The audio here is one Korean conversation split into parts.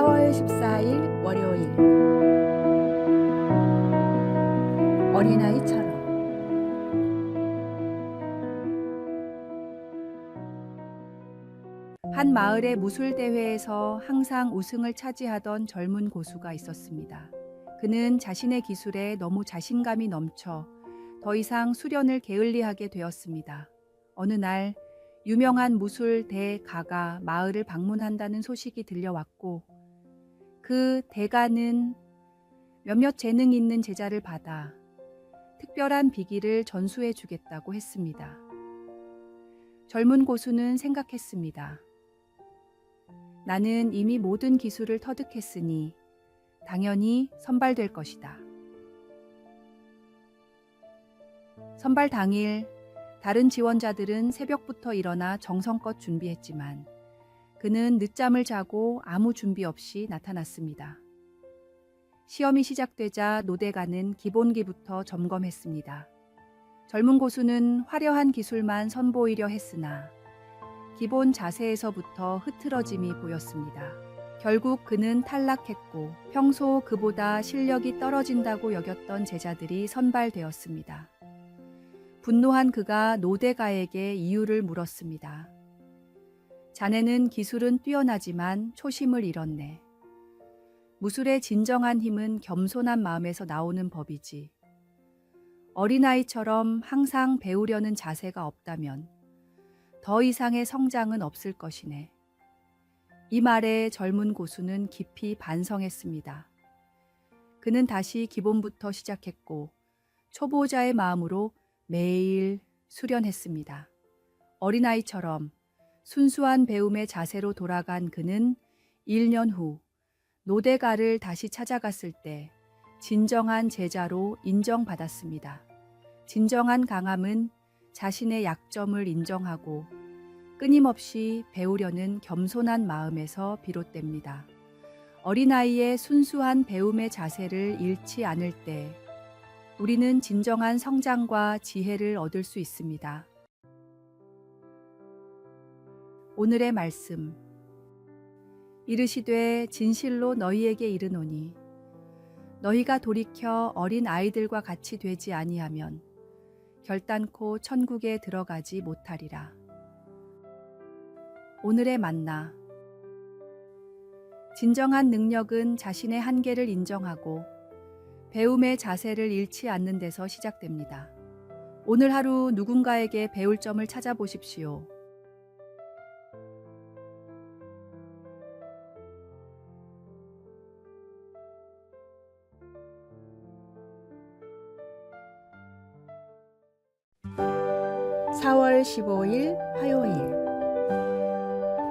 4월 14일 월요일 어린아이처럼 한 마을의 무술 대회에서 항상 우승을 차지하던 젊은 고수가 있었습니다. 그는 자신의 기술에 너무 자신감이 넘쳐 더 이상 수련을 게을리하게 되었습니다. 어느 날 유명한 무술 대가가 마을을 방문한다는 소식이 들려왔고 그 대가는 몇몇 재능 있는 제자를 받아 특별한 비기를 전수해 주겠다고 했습니다. 젊은 고수는 생각했습니다. 나는 이미 모든 기술을 터득했으니 당연히 선발될 것이다. 선발 당일 다른 지원자들은 새벽부터 일어나 정성껏 준비했지만 그는 늦잠을 자고 아무 준비 없이 나타났습니다. 시험이 시작되자 노대가는 기본기부터 점검했습니다. 젊은 고수는 화려한 기술만 선보이려 했으나 기본 자세에서부터 흐트러짐이 보였습니다. 결국 그는 탈락했고 평소 그보다 실력이 떨어진다고 여겼던 제자들이 선발되었습니다. 분노한 그가 노대가에게 이유를 물었습니다. 자네는 기술은 뛰어나지만 초심을 잃었네. 무술의 진정한 힘은 겸손한 마음에서 나오는 법이지. 어린아이처럼 항상 배우려는 자세가 없다면 더 이상의 성장은 없을 것이네. 이 말에 젊은 고수는 깊이 반성했습니다. 그는 다시 기본부터 시작했고 초보자의 마음으로 매일 수련했습니다. 어린아이처럼 순수한 배움의 자세로 돌아간 그는 1년 후 노대가를 다시 찾아갔을 때 진정한 제자로 인정받았습니다. 진정한 강함은 자신의 약점을 인정하고 끊임없이 배우려는 겸손한 마음에서 비롯됩니다. 어린아이의 순수한 배움의 자세를 잃지 않을 때 우리는 진정한 성장과 지혜를 얻을 수 있습니다. 오늘의 말씀. 이르시되 진실로 너희에게 이르노니 너희가 돌이켜 어린 아이들과 같이 되지 아니하면 결단코 천국에 들어가지 못하리라. 오늘의 만나. 진정한 능력은 자신의 한계를 인정하고 배움의 자세를 잃지 않는 데서 시작됩니다. 오늘 하루 누군가에게 배울 점을 찾아보십시오. (4월 15일) 화요일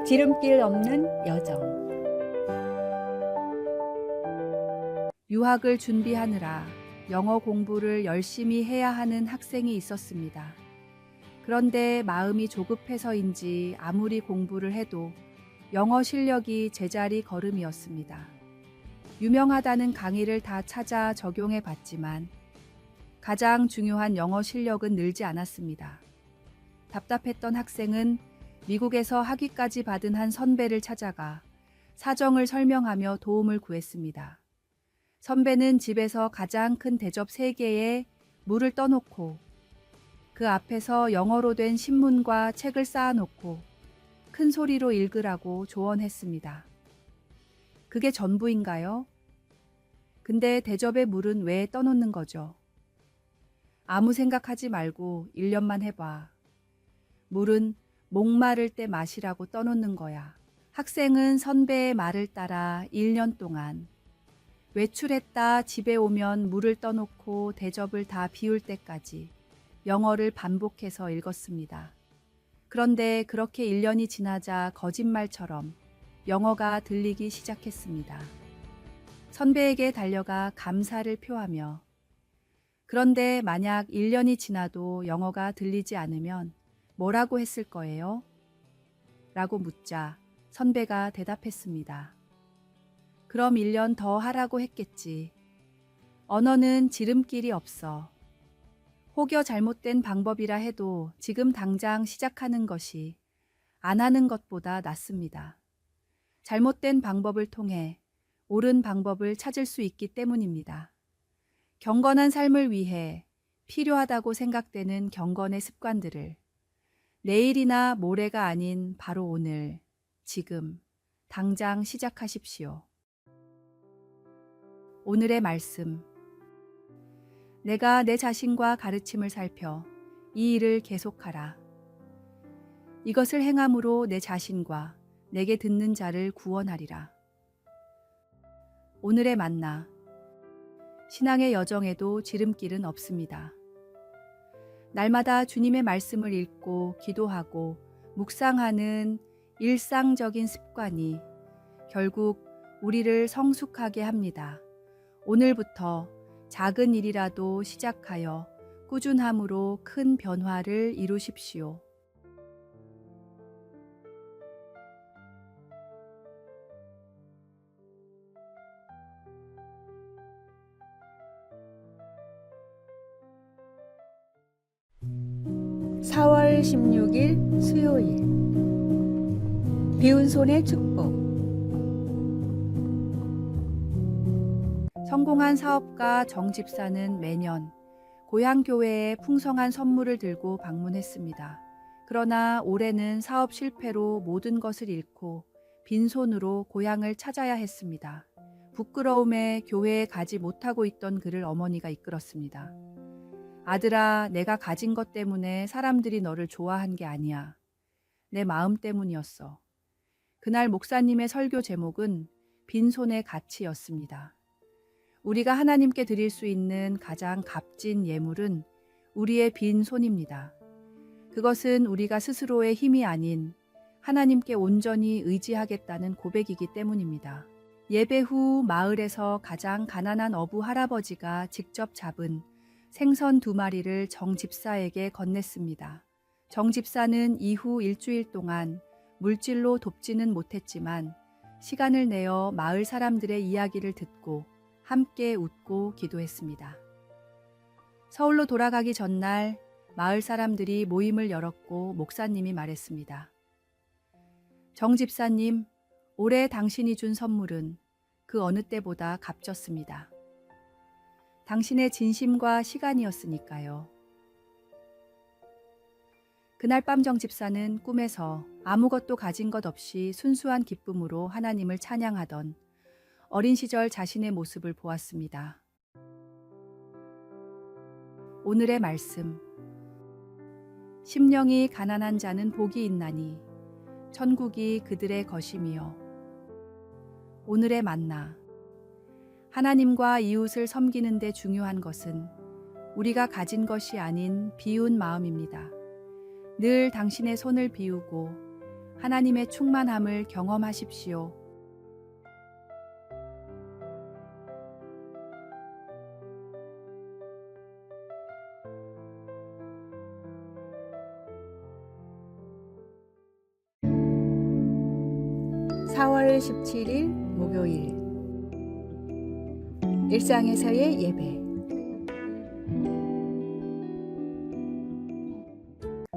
지름길 없는 여정. 유학을 준비하느라 영어 공부를 열심히 해야 하는 학생이 있었습니다. 그런데 마음이 조급해서인지 아무리 공부를 해도 영어 실력이 제자리 걸음이었습니다. 유명하다는 강의를 다 찾아 적용해 봤지만 가장 중요한 영어 실력은 늘지 않았습니다. 답답했던 학생은 미국에서 학위까지 받은 한 선배를 찾아가 사정을 설명하며 도움을 구했습니다. 선배는 집에서 가장 큰 대접 3개에 물을 떠놓고 그 앞에서 영어로 된 신문과 책을 쌓아놓고 큰 소리로 읽으라고 조언했습니다. 그게 전부인가요? 근데 대접에 물은 왜 떠놓는 거죠? 아무 생각하지 말고 1년만 해봐. 물은 목마를 때 마시라고 떠놓는 거야. 학생은 선배의 말을 따라 1년 동안 외출했다 집에 오면 물을 떠놓고 대접을 다 비울 때까지 영어를 반복해서 읽었습니다. 그런데 그렇게 1년이 지나자 거짓말처럼 영어가 들리기 시작했습니다. 선배에게 달려가 감사를 표하며 그런데 만약 1년이 지나도 영어가 들리지 않으면 뭐라고 했을 거예요? 라고 묻자 선배가 대답했습니다. 그럼 1년 더 하라고 했겠지. 언어는 지름길이 없어. 혹여 잘못된 방법이라 해도 지금 당장 시작하는 것이 안 하는 것보다 낫습니다. 잘못된 방법을 통해 옳은 방법을 찾을 수 있기 때문입니다. 경건한 삶을 위해 필요하다고 생각되는 경건의 습관들을 내일이나 모레가 아닌 바로 오늘, 지금, 당장 시작하십시오. 오늘의 말씀. 내가 내 자신과 가르침을 살펴 이 일을 계속하라. 이것을 행함으로 내 자신과 내게 듣는 자를 구원하리라. 오늘의 만나. 신앙의 여정에도 지름길은 없습니다. 날마다 주님의 말씀을 읽고 기도하고 묵상하는 일상적인 습관이 결국 우리를 성숙하게 합니다. 오늘부터 작은 일이라도 시작하여 꾸준함으로 큰 변화를 이루십시오. (4월 16일) 수요일. 비운손의 축복. 성공한 사업가 정 집사는 매년 고향 교회에 풍성한 선물을 들고 방문했습니다. 그러나 올해는 사업 실패로 모든 것을 잃고 빈손으로 고향을 찾아야 했습니다. 부끄러움에 교회에 가지 못하고 있던 그를 어머니가 이끌었습니다. 아들아, 내가 가진 것 때문에 사람들이 너를 좋아한 게 아니야. 내 마음 때문이었어. 그날 목사님의 설교 제목은 빈손의 가치였습니다. 우리가 하나님께 드릴 수 있는 가장 값진 예물은 우리의 빈손입니다. 그것은 우리가 스스로의 힘이 아닌 하나님께 온전히 의지하겠다는 고백이기 때문입니다. 예배 후 마을에서 가장 가난한 어부 할아버지가 직접 잡은 생선 2마리를 정 집사에게 건넸습니다. 정 집사는 이후 일주일 동안 물질로 돕지는 못했지만 시간을 내어 마을 사람들의 이야기를 듣고 함께 웃고 기도했습니다. 서울로 돌아가기 전날 마을 사람들이 모임을 열었고 목사님이 말했습니다. 정 집사님, 올해 당신이 준 선물은 그 어느 때보다 값졌습니다. 당신의 진심과 시간이었으니까요. 그날 밤 정 집사는 꿈에서 아무것도 가진 것 없이 순수한 기쁨으로 하나님을 찬양하던 어린 시절 자신의 모습을 보았습니다. 오늘의 말씀. 심령이 가난한 자는 복이 있나니 천국이 그들의 것임이요. 오늘의 만나. 하나님과 이웃을 섬기는 데 중요한 것은 우리가 가진 것이 아닌 비운 마음입니다. 늘 당신의 손을 비우고 하나님의 충만함을 경험하십시오. (4월 17일) 목요일. 일상에서의 예배.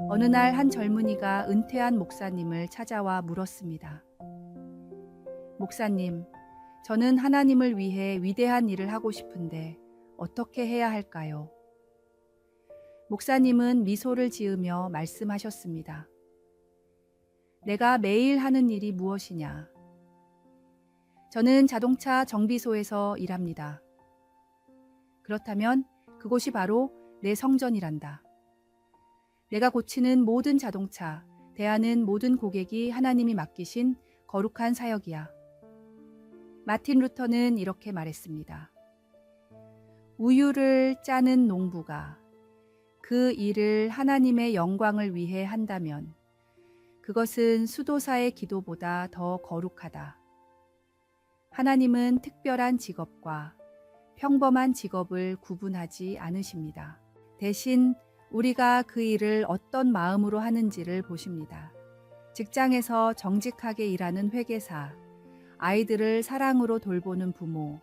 어느 날 한 젊은이가 은퇴한 목사님을 찾아와 물었습니다. 목사님, 저는 하나님을 위해 위대한 일을 하고 싶은데 어떻게 해야 할까요? 목사님은 미소를 지으며 말씀하셨습니다. 내가 매일 하는 일이 무엇이냐? 저는 자동차 정비소에서 일합니다. 그렇다면 그곳이 바로 내 성전이란다. 내가 고치는 모든 자동차, 대하는 모든 고객이 하나님이 맡기신 거룩한 사역이야. 마틴 루터는 이렇게 말했습니다. 우유를 짜는 농부가 그 일을 하나님의 영광을 위해 한다면 그것은 수도사의 기도보다 더 거룩하다. 하나님은 특별한 직업과 평범한 직업을 구분하지 않으십니다. 대신 우리가 그 일을 어떤 마음으로 하는지를 보십니다. 직장에서 정직하게 일하는 회계사, 아이들을 사랑으로 돌보는 부모,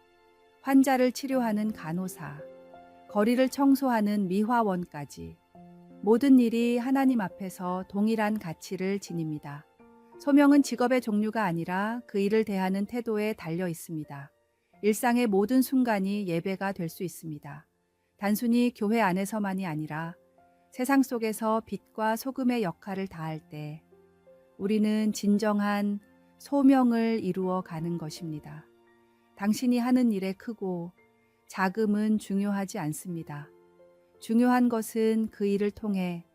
환자를 치료하는 간호사, 거리를 청소하는 미화원까지 모든 일이 하나님 앞에서 동일한 가치를 지닙니다. 소명은 직업의 종류가 아니라 그 일을 대하는 태도에 달려 있습니다. 일상의 모든 순간이 예배가 될 수 있습니다. 단순히 교회 안에서만이 아니라 세상 속에서 빛과 소금의 역할을 다할 때 우리는 진정한 소명을 이루어 가는 것입니다. 당신이 하는 일의 크고 작음은 중요하지 않습니다. 중요한 것은 그 일을 통해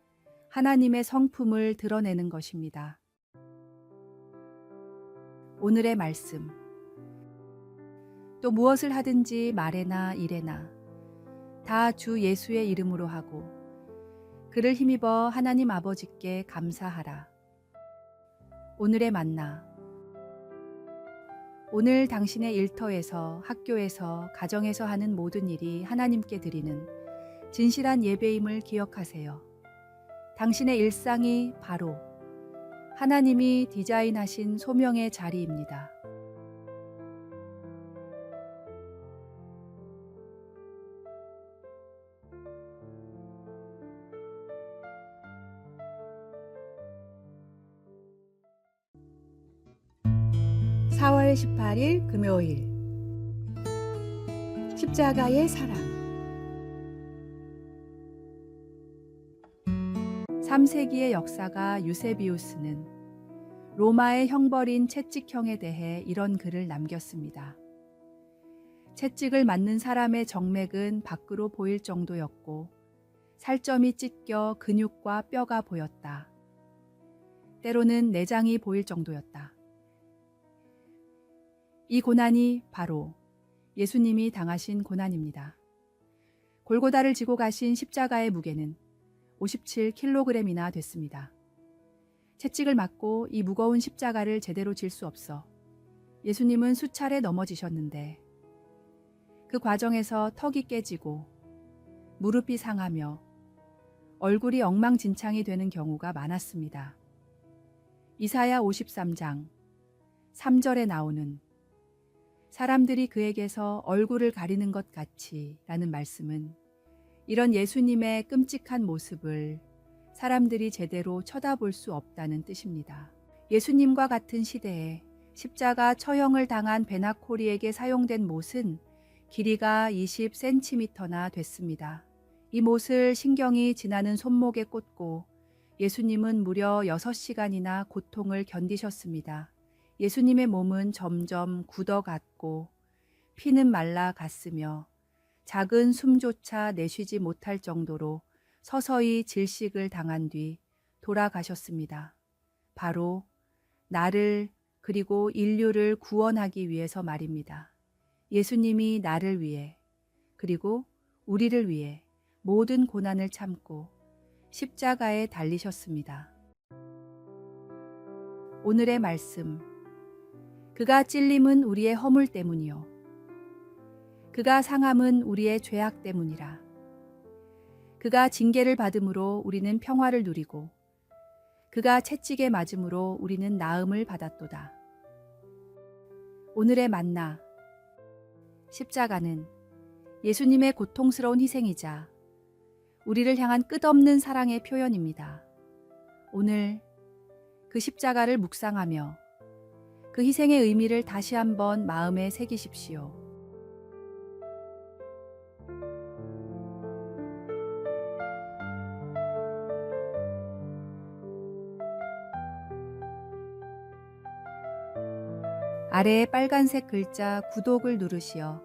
하나님의 성품을 드러내는 것입니다. 오늘의 말씀. 또 무엇을 하든지 말에나 일에나 다 주 예수의 이름으로 하고 그를 힘입어 하나님 아버지께 감사하라. 오늘의 만나. 오늘 당신의 일터에서, 학교에서, 가정에서 하는 모든 일이 하나님께 드리는 진실한 예배임을 기억하세요. 당신의 일상이 바로 하나님이 디자인하신 소명의 자리입니다. (4월 18일) 금요일. 십자가의 사랑. 3세기의 역사가 유세비우스는 로마의 형벌인 채찍형에 대해 이런 글을 남겼습니다. 채찍을 맞는 사람의 정맥은 밖으로 보일 정도였고 살점이 찢겨 근육과 뼈가 보였다. 때로는 내장이 보일 정도였다. 이 고난이 바로 예수님이 당하신 고난입니다. 골고다를 지고 가신 십자가의 무게는 57kg이나 됐습니다. 채찍을 맞고 이 무거운 십자가를 제대로 질 수 없어 예수님은 수차례 넘어지셨는데 그 과정에서 턱이 깨지고 무릎이 상하며 얼굴이 엉망진창이 되는 경우가 많았습니다. 이사야 53장 3절에 나오는 사람들이 그에게서 얼굴을 가리는 것 같이 라는 말씀은 이런 예수님의 끔찍한 모습을 사람들이 제대로 쳐다볼 수 없다는 뜻입니다. 예수님과 같은 시대에 십자가 처형을 당한 베나코리에게 사용된 못은 길이가 20cm나 됐습니다. 이 못을 신경이 지나는 손목에 꽂고 예수님은 무려 6시간이나 고통을 견디셨습니다. 예수님의 몸은 점점 굳어갔고 피는 말라갔으며 작은 숨조차 내쉬지 못할 정도로 서서히 질식을 당한 뒤 돌아가셨습니다. 바로 나를 그리고 인류를 구원하기 위해서 말입니다. 예수님이 나를 위해 그리고 우리를 위해 모든 고난을 참고 십자가에 달리셨습니다. 오늘의 말씀. 그가 찔림은 우리의 허물 때문이요 그가 상함은 우리의 죄악 때문이라. 그가 징계를 받음으로 우리는 평화를 누리고 그가 채찍에 맞음으로 우리는 나음을 받았도다. 오늘의 만나. 십자가는 예수님의 고통스러운 희생이자 우리를 향한 끝없는 사랑의 표현입니다. 오늘 그 십자가를 묵상하며 그 희생의 의미를 다시 한번 마음에 새기십시오. 아래에 빨간색 글자 구독을 누르시어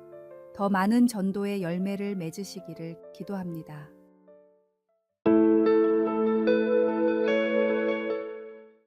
더 많은 전도의 열매를 맺으시기를 기도합니다.